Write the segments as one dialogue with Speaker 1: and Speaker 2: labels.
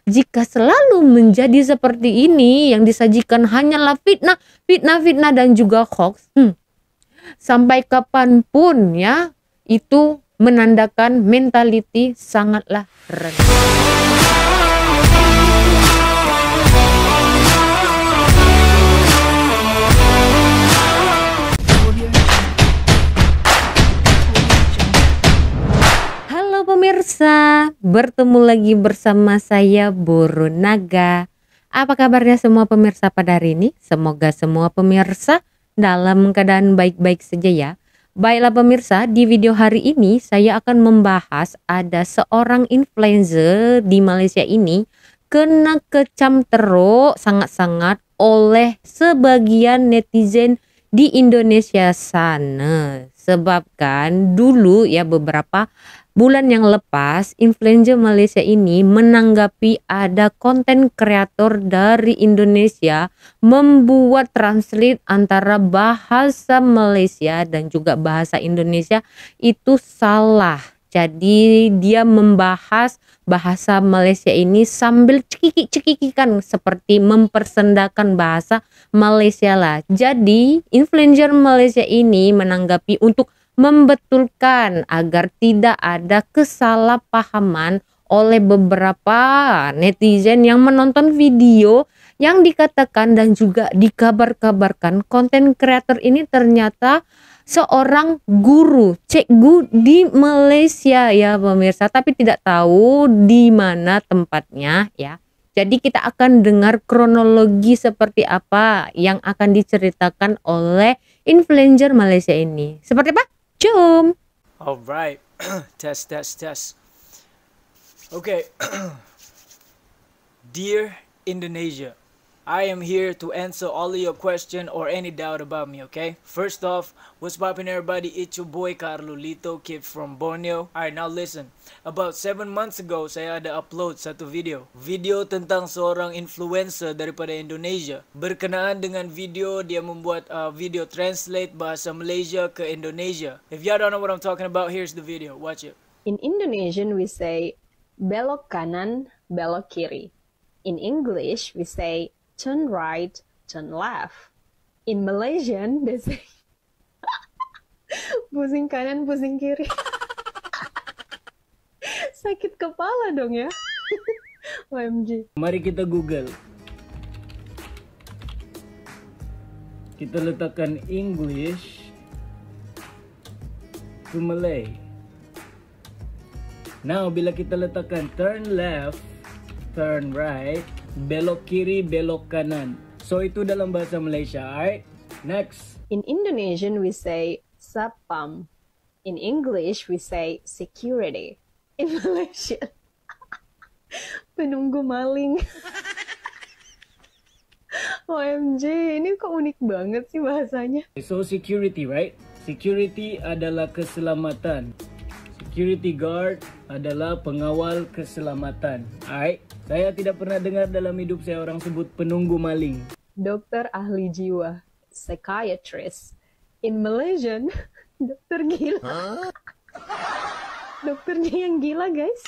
Speaker 1: Jika selalu menjadi seperti ini, yang disajikan hanyalah fitnah dan juga hoax, sampai kapanpun ya, itu menandakan mentality sangatlah rendah. Halo pemirsa, bertemu lagi bersama saya Buru Naga. Apa kabarnya semua pemirsa pada hari ini? Semoga semua pemirsa dalam keadaan baik-baik saja ya. Baiklah pemirsa, di video hari ini saya akan membahas ada seorang influencer di Malaysia ini kena kecam teruk sangat-sangat oleh sebagian netizen di Indonesia sana. Sebabkan dulu ya beberapa bulan yang lepas, influencer Malaysia ini menanggapi ada konten kreator dari Indonesia membuat translate antara bahasa Malaysia dan juga bahasa Indonesia itu salah. Jadi dia membahas bahasa Malaysia ini sambil cekikik-cekikikan seperti mempersendakan bahasa Malaysia lah. Jadi influencer Malaysia ini menanggapi untuk membetulkan agar tidak ada kesalahpahaman oleh beberapa netizen yang menonton video yang dikatakan dan juga dikabar-kabarkan konten kreator ini ternyata seorang guru, cikgu di Malaysia ya pemirsa, tapi tidak tahu di mana tempatnya ya. Jadi kita akan dengar kronologi seperti apa yang akan diceritakan oleh influencer Malaysia ini. Seperti apa? Jom.
Speaker 2: Alright, test. Okay, dear Indonesia, I am here to answer all of your question or any doubt about me, okay? First off, what's poppin' everybody? It's your boy Carlolito, kid from Borneo. Alright, now listen. About 7 months ago, saya ada upload satu video. Video tentang seorang influencer daripada Indonesia. Berkenaan dengan video, dia membuat video translate bahasa Malaysia ke Indonesia. If y'all don't know what I'm talking about, here's the video. Watch it.
Speaker 3: In Indonesian, we say belok kanan, belok kiri. In English, we say turn right, turn left. In Malaysian, they say pusing kanan, pusing kiri. Sakit kepala dong ya. OMG.
Speaker 2: Mari kita Google. Kita letakkan English to Malay. Now, bila kita letakkan turn left, turn right, belok kiri, belok kanan. So, itu dalam bahasa Malaysia, alright? Next.
Speaker 3: In Indonesian, we say sapam. In English, we say security. In Malaysian, penunggu maling. OMG, ini kok unik banget sih bahasanya.
Speaker 2: So, security, right? Security adalah keselamatan. Security guard adalah pengawal keselamatan. Alright? Saya tidak pernah dengar dalam hidup saya orang sebut penunggu maling.
Speaker 3: Dokter ahli jiwa, psychiatrist. In Malaysian, dokter gila. Dokternya yang gila, guys.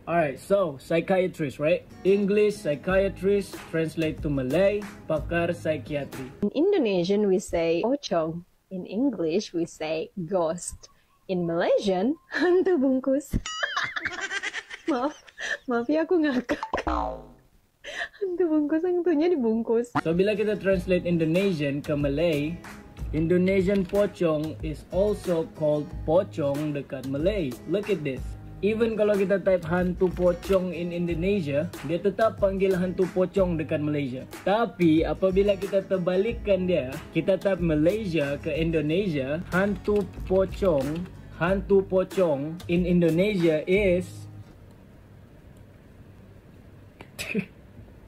Speaker 2: Alright, so psychiatrist, right? English psychiatrist, translate to Malay, pakar psikiatri.
Speaker 3: In Indonesian, we say pocong. In English, we say ghost. In Malaysian, hantu bungkus. Maaf ya aku ngakak. Hantu bungkus, hantunya dibungkus.
Speaker 2: So bila kita translate Indonesian ke Malay, Indonesian pocong is also called pocong dekat Malay. Look at this. Even kalau kita type hantu pocong in Indonesia, dia tetap panggil hantu pocong dekat Malaysia. Tapi apabila kita terbalikkan dia, kita type Malaysia ke Indonesia, hantu pocong in Indonesia is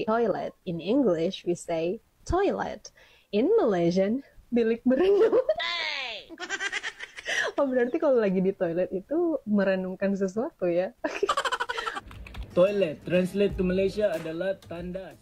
Speaker 3: Toilet. In English, we say toilet. In Malaysian, bilik berendam. Oh, berarti kalau lagi di toilet itu merenungkan sesuatu ya.
Speaker 2: toilet. Translate to Malaysia adalah tandas.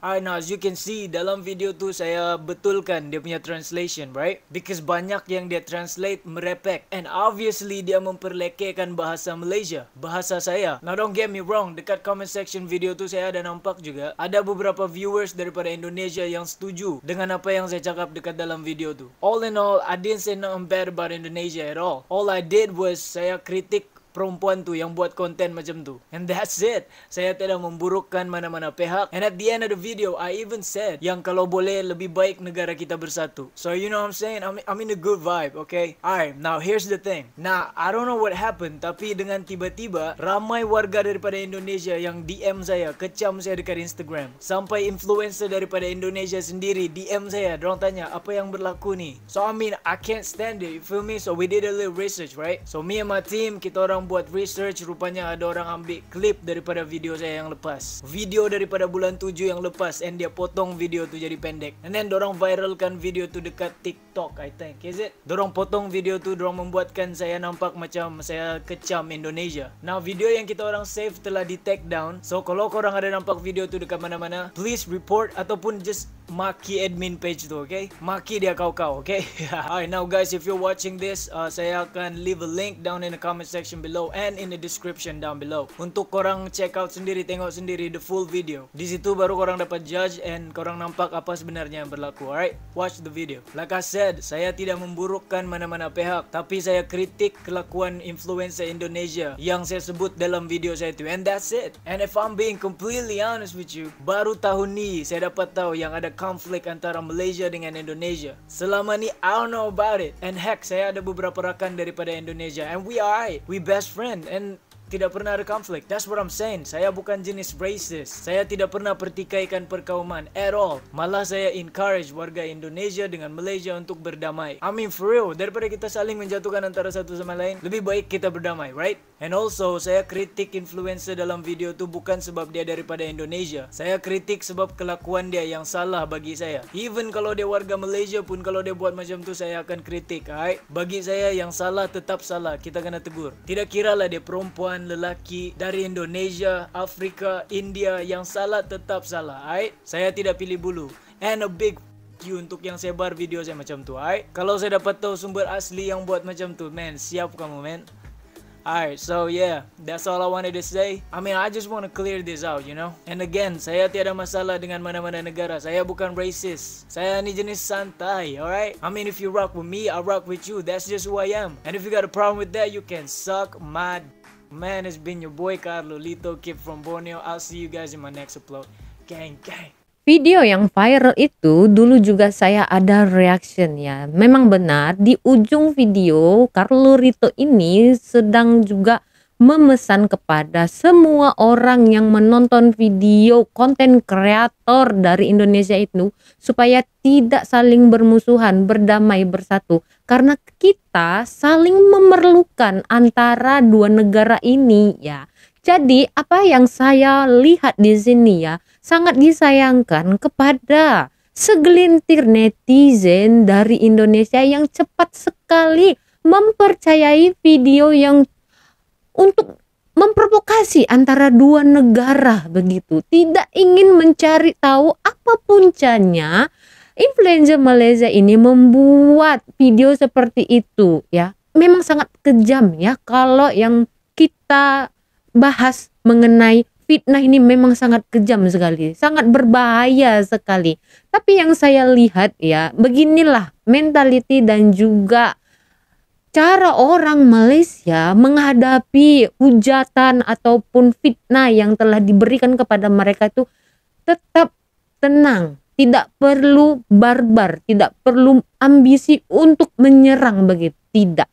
Speaker 2: Alright, now as you can see, dalam video tuh saya betulkan dia punya translation, right? Because banyak yang dia translate merepek. And obviously dia memperlekehkan bahasa Malaysia, bahasa saya. Now don't get me wrong, dekat comment section video tuh saya ada nampak juga ada beberapa viewers daripada Indonesia yang setuju dengan apa yang saya cakap dekat dalam video tuh. All in all, I didn't say nothing bad about Indonesia at all. All I did was saya kritik perempuan tuh yang buat konten macam tu. And that's it. Saya tidak memburukkan mana-mana pihak. And at the end of the video, I even said yang kalau boleh lebih baik negara kita bersatu. So you know what I'm saying? I'm in a good vibe, okay? Alright, now here's the thing. Nah, I don't know what happened, tapi dengan tiba-tiba ramai warga daripada Indonesia yang DM saya, kecam saya dekat Instagram. Sampai influencer daripada Indonesia sendiri DM saya. Dorang tanya, apa yang berlaku ni? So I mean, I can't stand it, you feel me? So we did a little research, right? So me and my team, kita orang buat research, rupanya ada orang ambil klip daripada video saya yang lepas, video daripada bulan 7 yang lepas, and dia potong video tu jadi pendek, and then dorang viralkan video tu dekat TikTok, I think, is it? Dorang potong video tu, dorang membuatkan saya nampak macam saya kecam Indonesia. Now video yang kita orang save telah di take down, so kalau korang ada nampak video tu dekat mana-mana, please report ataupun just maki admin page tu, okay? Maki dia kau-kau, okay? Alright, now guys, if you're watching this, saya akan leave a link down in the comment section below and in the description down below untuk korang check out sendiri, tengok sendiri the full video. Di situ baru korang dapat judge and korang nampak apa sebenarnya yang berlaku. Alright, watch the video. Like I said, saya tidak memburukkan mana-mana pihak, tapi saya kritik kelakuan influencer Indonesia yang saya sebut dalam video saya itu, and that's it. And if I'm being completely honest with you, baru tahun ni saya dapat tahu yang ada konflik antara Malaysia dengan Indonesia. Selama ni I don't know about it, and heck, saya ada beberapa rakan daripada Indonesia and we alright, we best friend, and tidak pernah ada konflik. That's what I'm saying. Saya bukan jenis racist. Saya tidak pernah pertikaikan perkauman at all. Malah saya encourage warga Indonesia dengan Malaysia untuk berdamai. I mean for real, daripada kita saling menjatuhkan antara satu sama lain, lebih baik kita berdamai, right? And also, saya kritik influencer dalam video tu bukan sebab dia daripada Indonesia. Saya kritik sebab kelakuan dia yang salah bagi saya. Even kalau dia warga Malaysia pun, kalau dia buat macam tu, saya akan kritik, alright? Bagi saya, yang salah tetap salah. Kita kena tegur. Tidak kiralah dia perempuan, lelaki, dari Indonesia, Afrika, India, yang salah tetap salah, alright? Saya tidak pilih bulu. And a big you untuk yang sebar video saya macam tu, alright? Kalau saya dapat tahu sumber asli yang buat macam tu, man, siap kamu, man. Alright, so yeah, that's all I wanted to say. I mean, I just want to clear this out, you know. And again, saya tiada masalah dengan mana-mana negara. Saya bukan racist. Saya ni jenis santai, alright? I mean, if you rock with me, I rock with you. That's just who I am. And if you got a problem with that, you can suck my man. It's been your boy Carlo Lito, kid from Borneo. I'll see you guys in my next upload. Gang, gang.
Speaker 1: Video yang viral itu dulu juga saya ada reaction ya. Memang benar di ujung video Carlo Lito ini sedang juga memesan kepada semua orang yang menonton video konten kreator dari Indonesia itu supaya tidak saling bermusuhan, berdamai, bersatu. Karena kita saling memerlukan antara dua negara ini ya. Jadi apa yang saya lihat di sini ya sangat disayangkan kepada segelintir netizen dari Indonesia yang cepat sekali mempercayai video yang untuk memprovokasi antara dua negara begitu. Tidak ingin mencari tahu apa puncanya influencer Malaysia ini membuat video seperti itu ya. Memang sangat kejam ya kalau yang kita bahas mengenai fitnah ini memang sangat kejam sekali, sangat berbahaya sekali. Tapi yang saya lihat ya, beginilah mentality dan juga cara orang Malaysia menghadapi hujatan ataupun fitnah yang telah diberikan kepada mereka itu tetap tenang, tidak perlu barbar, tidak perlu ambisi untuk menyerang begitu, tidak.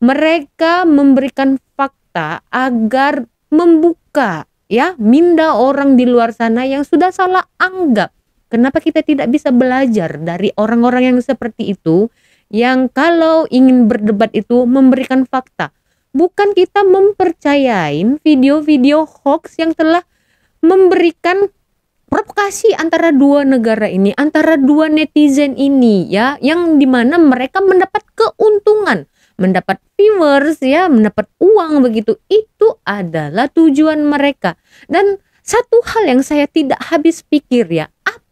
Speaker 1: Mereka memberikan fakta agar membuka ya minda orang di luar sana yang sudah salah anggap. Kenapa kita tidak bisa belajar dari orang-orang yang seperti itu, yang kalau ingin berdebat itu memberikan fakta, bukan kita mempercayain video-video hoax yang telah memberikan provokasi antara dua negara ini, antara dua netizen ini ya, yang dimana mereka mendapat keuntungan, mendapat viewers ya, mendapat uang begitu. Itu adalah tujuan mereka. Dan satu hal yang saya tidak habis pikir ya,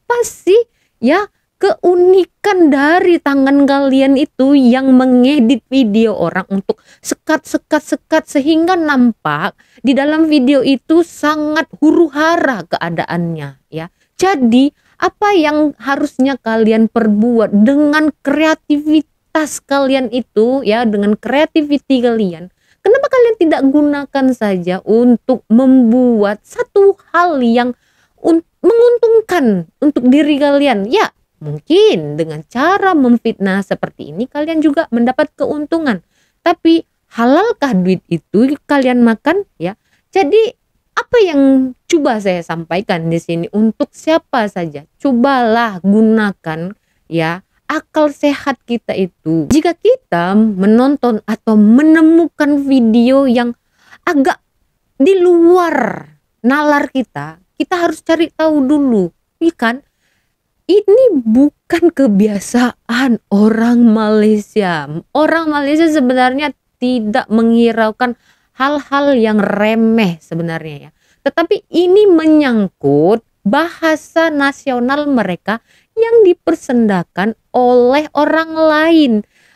Speaker 1: Apa sih ya keunikan dari tangan kalian itu yang mengedit video orang untuk sekat sehingga nampak di dalam video itu sangat huru-hara keadaannya ya. Jadi apa yang harusnya kalian perbuat dengan kreativitas kalian itu ya, dengan creativity kalian, kenapa kalian tidak gunakan saja untuk membuat satu hal yang menguntungkan untuk diri kalian ya. Mungkin dengan cara memfitnah seperti ini kalian juga mendapat keuntungan. Tapi halalkah duit itu kalian makan ya? Jadi apa yang coba saya sampaikan di sini untuk siapa saja, cobalah gunakan ya akal sehat kita itu. Jika kita menonton atau menemukan video yang agak di luar nalar kita, kita harus cari tahu dulu, ikan ini bukan kebiasaan orang Malaysia. Orang Malaysia sebenarnya tidak menghiraukan hal-hal yang remeh sebenarnya ya. Tetapi ini menyangkut bahasa nasional mereka yang dipersendakan oleh orang lain.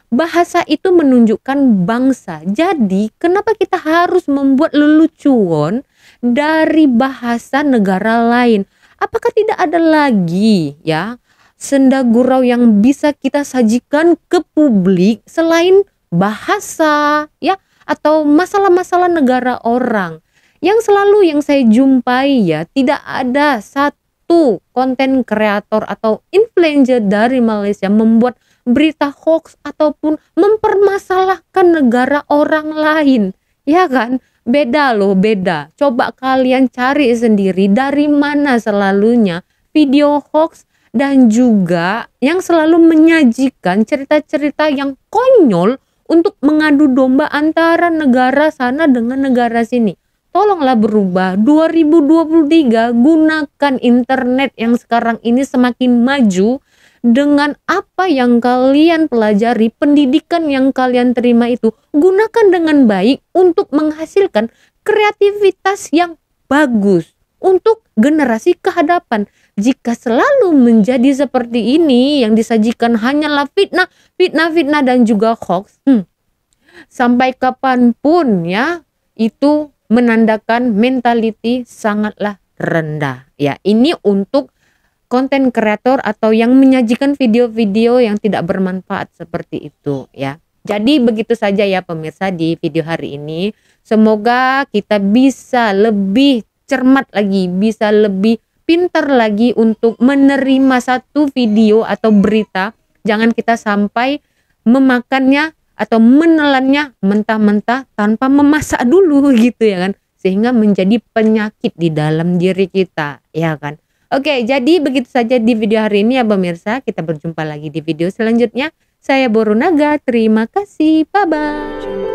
Speaker 1: Bahasa itu menunjukkan bangsa. Jadi kenapa kita harus membuat lelucon dari bahasa negara lain? Apakah tidak ada lagi ya senda gurau yang bisa kita sajikan ke publik selain bahasa ya atau masalah-masalah negara orang? Yang selalu yang saya jumpai ya, tidak ada satu konten kreator atau influencer dari Malaysia membuat berita hoax ataupun mempermasalahkan negara orang lain, ya kan? Beda loh, beda. Coba kalian cari sendiri dari mana selalunya video hoax dan juga yang selalu menyajikan cerita-cerita yang konyol untuk mengadu domba antara negara sana dengan negara sini. Tolonglah berubah. 2023 gunakan internet yang sekarang ini semakin maju dengan apa yang kalian pelajari, pendidikan yang kalian terima itu gunakan dengan baik untuk menghasilkan kreativitas yang bagus untuk generasi kehadapan. Jika selalu menjadi seperti ini yang disajikan hanyalah fitnah dan juga hoax, sampai kapanpun ya itu menandakan mentality sangatlah rendah ya. Ini untuk konten kreator atau yang menyajikan video-video yang tidak bermanfaat seperti itu ya. Jadi begitu saja ya pemirsa di video hari ini. Semoga kita bisa lebih cermat lagi, bisa lebih pintar lagi untuk menerima satu video atau berita. Jangan kita sampai memakannya atau menelannya mentah-mentah tanpa memasak dulu gitu ya kan. Sehingga menjadi penyakit di dalam diri kita ya kan. Oke, jadi begitu saja di video hari ini ya pemirsa. Kita berjumpa lagi di video selanjutnya. Saya Borunaga, terima kasih, bye-bye.